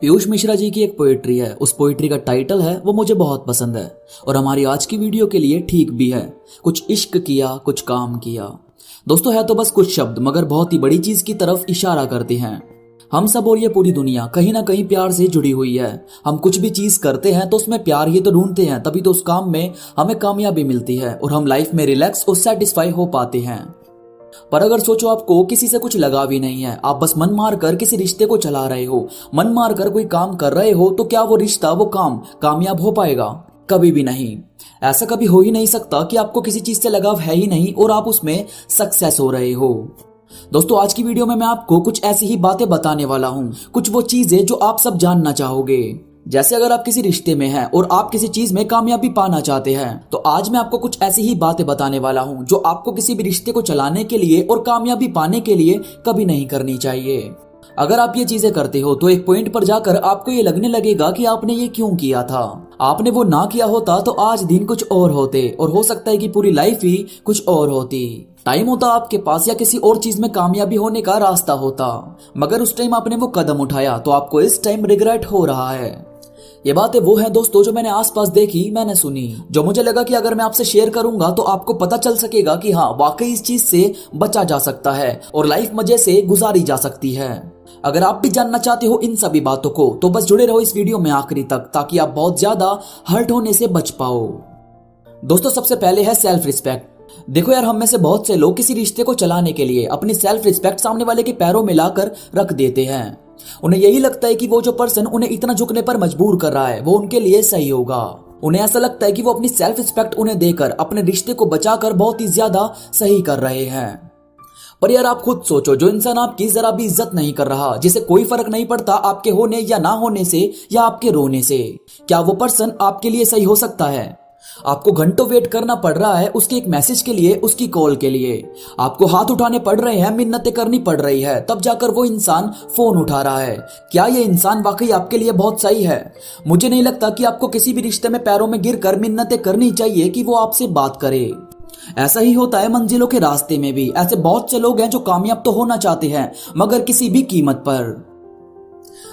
पीयूष मिश्रा जी की एक पोएट्री है। उस पोएट्री का टाइटल है वो मुझे बहुत पसंद है और हमारी आज की वीडियो के लिए ठीक भी है। कुछ इश्क किया, कुछ काम किया। दोस्तों है तो बस कुछ शब्द, मगर बहुत ही बड़ी चीज की तरफ इशारा करते हैं। हम सब और ये पूरी दुनिया कहीं ना कहीं प्यार से जुड़ी हुई है। हम कुछ भी चीज करते हैं तो उसमें प्यार ही तो ढूंढते हैं, तभी तो उस काम में हमें कामयाबी मिलती है और हम लाइफ में रिलैक्स और सेटिस्फाई हो पाते हैं। पर अगर सोचो आपको किसी से कुछ लगा भी नहीं है, आप बस मन मार कर किसी रिश्ते को चला रहे हो, मन मार कर कोई काम कर रहे हो, तो क्या वो रिश्ता, वो काम कामयाब हो पाएगा? कभी भी नहीं। ऐसा कभी हो ही नहीं सकता कि आपको किसी चीज से लगाव है ही नहीं और आप उसमें सक्सेस हो रहे हो। दोस्तों आज की वीडियो में मैं आपको कुछ ऐसी ही बातें बताने वाला हूँ, कुछ वो चीजें जो आप सब जानना चाहोगे। जैसे अगर आप किसी रिश्ते में हैं और आप किसी चीज में कामयाबी पाना चाहते हैं, तो आज मैं आपको कुछ ऐसी ही बातें बताने वाला हूं जो आपको किसी भी रिश्ते को चलाने के लिए और कामयाबी पाने के लिए कभी नहीं करनी चाहिए। अगर आप ये चीजें करते हो तो एक पॉइंट पर जाकर आपको ये लगने लगेगा कि आपने ये क्यों किया था। आपने वो ना किया होता तो आज दिन कुछ और होते और हो सकता है कि पूरी लाइफ ही कुछ और होती। टाइम होता आपके पास या किसी और चीज में कामयाबी होने का रास्ता होता, मगर उस टाइम आपने वो कदम उठाया तो आपको इस टाइम रिग्रेट हो रहा है। ये बातें वो हैं दोस्तों जो मैंने आसपास देखी, मैंने सुनी, जो मुझे लगा कि अगर मैं आपसे शेयर करूंगा तो आपको पता चल सकेगा कि हाँ वाकई इस चीज से बचा जा सकता है और लाइफ मजे से गुजारी जा सकती है। अगर आप भी जानना चाहते हो इन सभी बातों को तो बस जुड़े रहो इस वीडियो में आखिरी तक, ताकि आप बहुत ज्यादा हर्ट होने से बच पाओ। दोस्तों सबसे पहले है सेल्फ रिस्पेक्ट। देखो यार, हम में से बहुत से लोग किसी रिश्ते को चलाने के लिए अपनी सेल्फ रिस्पेक्ट सामने वाले के पैरों में लाकर रख देते हैं। उन्हें यही लगता है कि वो जो पर्सन उन्हें इतना झुकने पर मजबूर कर रहा है वो उनके लिए सही होगा। उन्हें ऐसा लगता है कि वो अपनी सेल्फ रिस्पेक्ट उन्हें देकर अपने रिश्ते को बचाकर बहुत ही ज्यादा सही कर रहे हैं। पर यार आप खुद सोचो, जो इंसान आपकी जरा भी इज्जत नहीं कर रहा, जिसे कोई फर्क नहीं पड़ता आपके होने या ना होने से या आपके रोने से, क्या वो पर्सन आपके लिए सही हो सकता है? आपको घंटों वेट करना पड़ रहा है उसके एक मैसेज के लिए, उसकी कॉल के लिए। आपको हाथ उठाने पड़ रहे हैं, मिन्नतें करनी पड़ रही है, तब जाकर वो इंसान फोन उठा रहा है। क्या ये इंसान वाकई आपके लिए बहुत सही है? मुझे नहीं लगता कि आपको किसी भी रिश्ते में पैरों में गिरकर मिन्नतें करनी चाहिए कि वो आपसे बात करे। ऐसा ही होता है मंजिलों के रास्ते में भी। ऐसे बहुत से लोग हैं जो कामयाब तो होना चाहते हैं मगर किसी भी कीमत पर।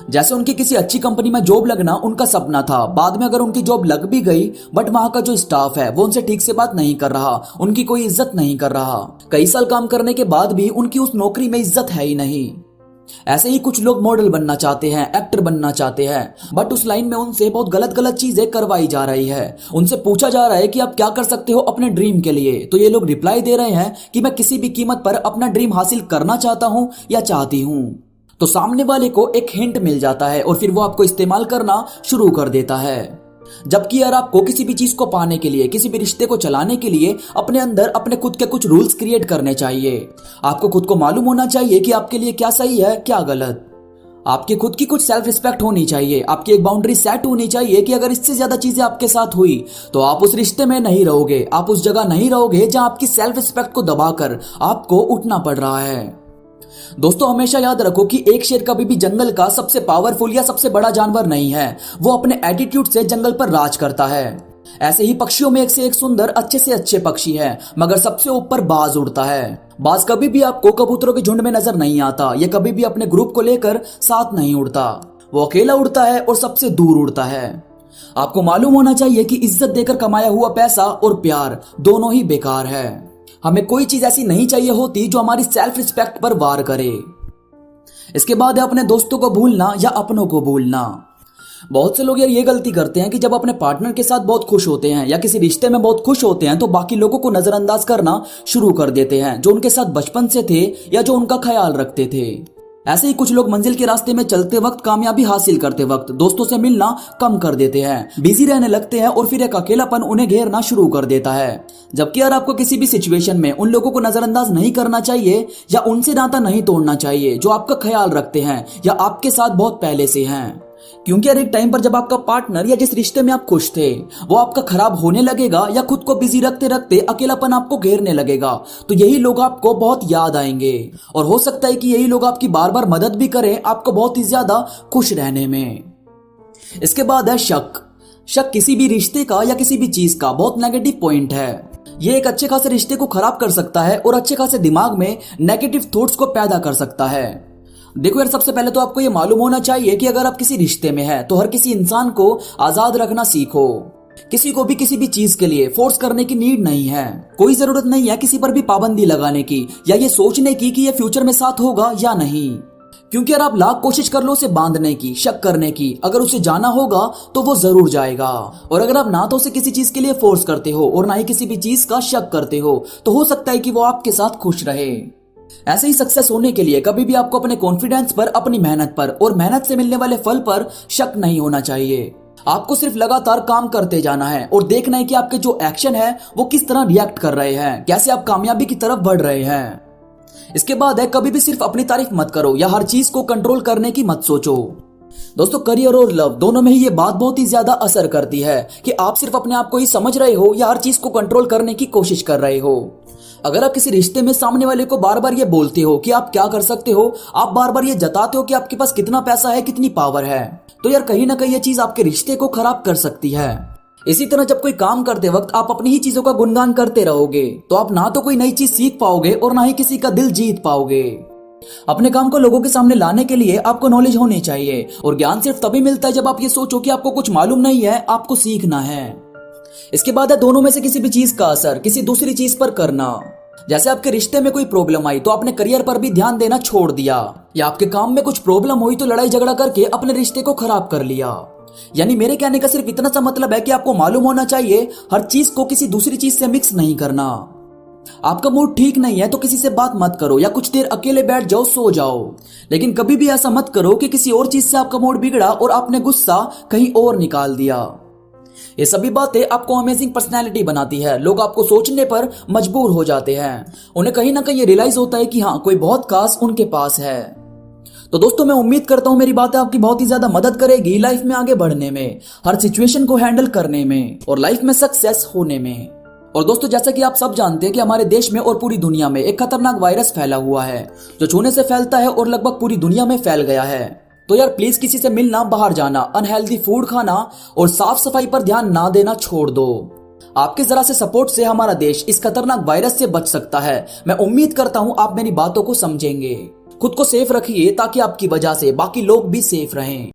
जैसे उनकी किसी अच्छी कंपनी में जॉब लगना उनका सपना था, बाद में अगर उनकी जॉब लग भी गई बट वहां का जो स्टाफ है वो उनसे ठीक से बात नहीं कर रहा, उनकी कोई इज्जत नहीं कर रहा। कई साल काम करने के बाद भी उनकी उस नौकरी में इज्जत है ही नहीं। ऐसे ही कुछ लोग मॉडल बनना चाहते हैं, एक्टर बनना चाहते हैं, बट उस लाइन में उनसे बहुत गलत गलत चीजें करवाई जा रही है। उनसे पूछा जा रहा है कि आप क्या कर सकते हो अपने ड्रीम के लिए, तो ये लोग रिप्लाई दे रहे हैं कि मैं किसी भी कीमत पर अपना ड्रीम हासिल करना चाहता हूं या चाहती हूं। तो सामने वाले को एक हिंट मिल जाता है और फिर वो आपको इस्तेमाल करना शुरू कर देता है। जबकि यार आपको किसी भी चीज को पाने के लिए, किसी भी रिश्ते को चलाने के लिए अपने अंदर अपने खुद के कुछ रूल्स क्रिएट करने चाहिए। आपको खुद को मालूम होना चाहिए कि आपके लिए क्या सही है, क्या गलत। आपकी खुद की कुछ सेल्फ रिस्पेक्ट होनी चाहिए। आपकी एक बाउंड्री सेट होनी चाहिए कि अगर इससे ज्यादा चीजें आपके साथ हुई तो आप उस रिश्ते में नहीं रहोगे, आप उस जगह नहीं रहोगे जहां आपकी सेल्फ रिस्पेक्ट को दबाकर आपको उठना पड़ रहा है। दोस्तों हमेशा याद रखो कि एक शेर कभी भी जंगल का सबसे पावरफुल या सबसे बड़ा जानवर नहीं है, वो अपने एटीट्यूड से जंगल पर राज करता है। ऐसे ही पक्षियों में एक से एक सुंदर अच्छे से अच्छे पक्षी हैं, मगर सबसे ऊपर बाज उड़ता है। बाज कभी भी आपको कबूतरों के झुंड में नजर नहीं आता, ये कभी भी अपने ग्रुप को लेकर साथ नहीं उड़ता, वो अकेला उड़ता है और सबसे दूर उड़ता है। आपको मालूम होना चाहिए कि इज्जत देकर कमाया हुआ पैसा और प्यार दोनों ही बेकार है। हमें कोई चीज ऐसी नहीं चाहिए होती जो हमारी सेल्फ रिस्पेक्ट पर वार करे। इसके बाद है अपने दोस्तों को भूलना या अपनों को भूलना। बहुत से लोग यार ये गलती करते हैं कि जब अपने पार्टनर के साथ बहुत खुश होते हैं या किसी रिश्ते में बहुत खुश होते हैं तो बाकी लोगों को नजरअंदाज करना शुरू कर देते हैं, जो उनके साथ बचपन से थे या जो उनका ख्याल रखते थे। ऐसे ही कुछ लोग मंजिल के रास्ते में चलते वक्त, कामयाबी हासिल करते वक्त दोस्तों से मिलना कम कर देते हैं, बिजी रहने लगते हैं और फिर एक अकेलापन उन्हें घेरना शुरू कर देता है। जबकि यार आपको किसी भी सिचुएशन में उन लोगों को नजरअंदाज नहीं करना चाहिए या उनसे नाता नहीं तोड़ना चाहिए जो आपका ख्याल रखते हैं या आपके साथ बहुत पहले से हैं। क्योंकि यार एक टाइम पर जब आपका पार्टनर या जिस रिश्ते में आप खुश थे वो आपका खराब होने लगेगा या खुद को बिजी रखते रखते अकेलापन आपको घेरने लगेगा, तो यही लोग आपको बहुत याद आएंगे और हो सकता है कि यही लोग आपकी बार बार मदद भी करें आपको बहुत ही ज्यादा खुश रहने में। इसके बाद है शक। शक किसी भी रिश्ते का या किसी भी चीज का बहुत नेगेटिव पॉइंट है। ये एक अच्छे खासे रिश्ते को खराब कर सकता है और अच्छे खासे दिमाग में नेगेटिव थॉट्स को पैदा कर सकता है। देखो यार, सबसे पहले तो आपको ये मालूम होना चाहिए कि अगर आप किसी रिश्ते में हैं तो हर किसी इंसान को आजाद रखना सीखो। किसी को भी किसी भी चीज के लिए फोर्स करने की नीड नहीं है। कोई जरूरत नहीं है किसी पर भी पाबंदी लगाने की या ये सोचने की कि ये फ्यूचर में साथ होगा या नहीं। क्योंकि अगर आप लाख कोशिश कर लो उसे बांधने की, शक करने की, अगर उसे जाना होगा तो वो जरूर जाएगा। और अगर आप ना तो उसे किसी चीज के लिए फोर्स करते हो और ना ही किसी भी चीज का शक करते हो तो हो सकता है कि वो आपके साथ खुश रहे। ऐसे ही सक्सेस होने के लिए कभी भी आपको अपने कॉन्फिडेंस पर, अपनी मेहनत पर और मेहनत से मिलने वाले फल पर शक नहीं होना चाहिए। आपको सिर्फ लगातार काम करते जाना है और देखना है कि आपके जो एक्शन है वो किस तरह रिएक्ट कर रहे हैं, कैसे आप कामयाबी की तरफ बढ़ रहे हैं। इसके बाद है, कभी भी सिर्फ अपनी तारीफ मत करो या हर चीज को कंट्रोल करने की मत सोचो। दोस्तों, करियर और लव दोनों में ही ये बात बहुत ही ज्यादा असर करती है कि आप सिर्फ अपने आप को ही समझ रहे हो या हर चीज को कंट्रोल करने की कोशिश कर रहे हो। अगर आप किसी रिश्ते में सामने वाले को बार बार ये बोलते हो कि आप क्या कर सकते हो, आप बार बार ये जताते हो कि आपके पास कितना पैसा है, कितनी पावर है, तो यार कहीं ना कहीं ये चीज आपके रिश्ते को खराब कर सकती है। इसी तरह जब कोई काम करते वक्त आप अपनी ही चीजों का गुणगान करते रहोगे तो आप ना तो कोई नई चीज सीख पाओगे और ना ही किसी का दिल जीत पाओगे। अपने काम को लोगों के सामने लाने के लिए आपको नॉलेज होनी चाहिए और ज्ञान सिर्फ तभी मिलता है जब आप ये सोचो कि आपको कुछ मालूम नहीं है, आपको सीखना है। इसके बाद है दोनों में से किसी भी चीज का असर किसी दूसरी चीज पर करना। जैसे आपके रिश्ते में कोई प्रॉब्लम आई तो आपने करियर पर भी ध्यान देना छोड़ दिया, या आपके काम में कुछ प्रॉब्लम हुई तो लड़ाई झगड़ा करके अपने रिश्ते को खराब कर लिया। यानी मेरे कहने का सिर्फ इतना सा मतलब है कि आपको मालूम होना चाहिए हर चीज को किसी दूसरी चीज से मिक्स नहीं करना। आपका मूड ठीक नहीं है तो किसी से बात मत करो या कुछ देर अकेले बैठ जाओ, सो जाओ, लेकिन कभी भी ऐसा मत करो कि किसी और चीज से आपका मूड बिगड़ा और आपने गुस्सा कहीं और निकाल दिया। ये सभी बातें आपको अमेजिंग पर्सनैलिटी बनाती है। लोग आपको सोचने पर मजबूर हो जाते हैं, उन्हें कहीं ना कहीं ये रियलाइज होता है कि हाँ, कोई बहुत खास उनके पास है। तो दोस्तों, मैं उम्मीद करता हूं मेरी बातें आपकी बहुत ही ज्यादा मदद करेगी लाइफ में आगे बढ़ने में, हर सिचुएशन को हैंडल करने में और लाइफ में सक्सेस होने में। और दोस्तों, जैसा कि आप सब जानते हैं कि हमारे देश में और पूरी दुनिया में एक खतरनाक वायरस फैला हुआ है जो छूने से फैलता है और लगभग पूरी दुनिया में फैल गया है। तो यार प्लीज किसी से मिलना, बाहर जाना, अनहेल्दी फूड खाना और साफ सफाई पर ध्यान ना देना छोड़ दो। आपके जरा से सपोर्ट से हमारा देश इस खतरनाक वायरस से बच सकता है। मैं उम्मीद करता हूं आप मेरी बातों को समझेंगे। खुद को सेफ रखिए ताकि आपकी वजह से बाकी लोग भी सेफ रहें।